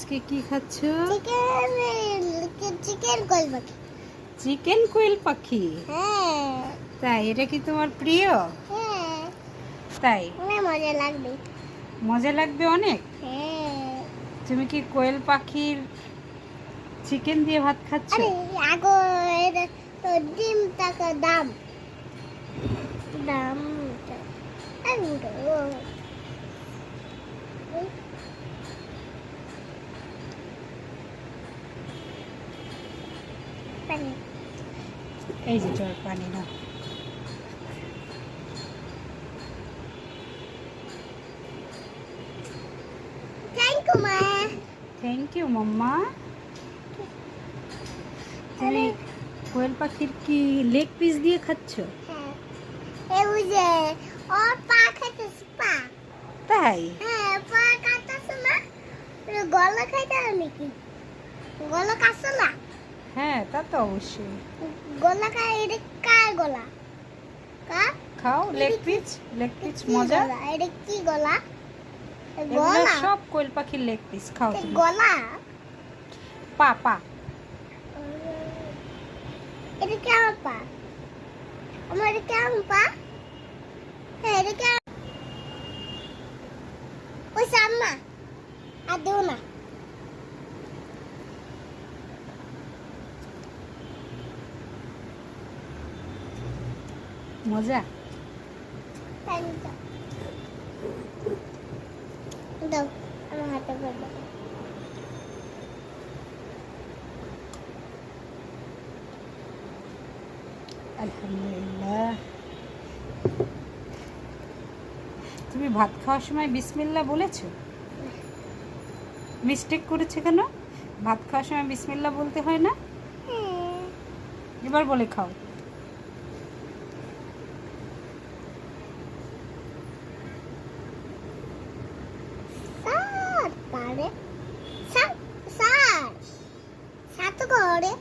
আজকে কি খাচ্ছ? চিকেন কোয়েল পাখি। চিকেন কোয়েল পাখি? হ্যাঁ। তাই? এটা কি তোমার প্রিয়? হ্যাঁ। তাই? অনেক মজা লাগবে। মজা লাগবে অনেক? হ্যাঁ। তুমি কি কোয়েল পাখির চিকেন দিয়ে ভাত খাচ্ছ? আরে আগো এটা তো ডিম টাকা দাম দাম এই যে জল পানি না। থ্যাংক ইউ মা। থ্যাংক ইউ মাম্মা। তুমি কোয়েল পাখির কি লেগ পিস দিয়ে খাচ্ছ? হ্যাঁ, এই যে ওর পা খাইতেছে পা। তাই? হ্যাঁ, পা কাটতেছে না, গলা খাইতে নাকি? গলা কাটছে না? হ্যাঁ, তা তো অবশ্যই। গলা খাই, এটা কার গলা? কার? খাও লেগ পিস, মজা। এটা কি গলা? এগুলো গলা সব কোয়েল পাখির লেগ পিস, খাও তুমি। গলা পা পা। এটা কেমন পা? আমার এটা কেমন পা? হ্যাঁ, এটা কেমন? ওই সামনা আর দেও না। মজা? দাও আমার হাতে করে দাও। আলহামদুলিল্লাহ। তুমি ভাত খাওয়ার সময় বিসমিল্লাহ বলেছো? মিস্টেক করেছে কেন? ভাত খাওয়ার সময় বিসমিল্লাহ বলতে হয় না? এবার বলে খাও। পারে সাত সাত সাত করে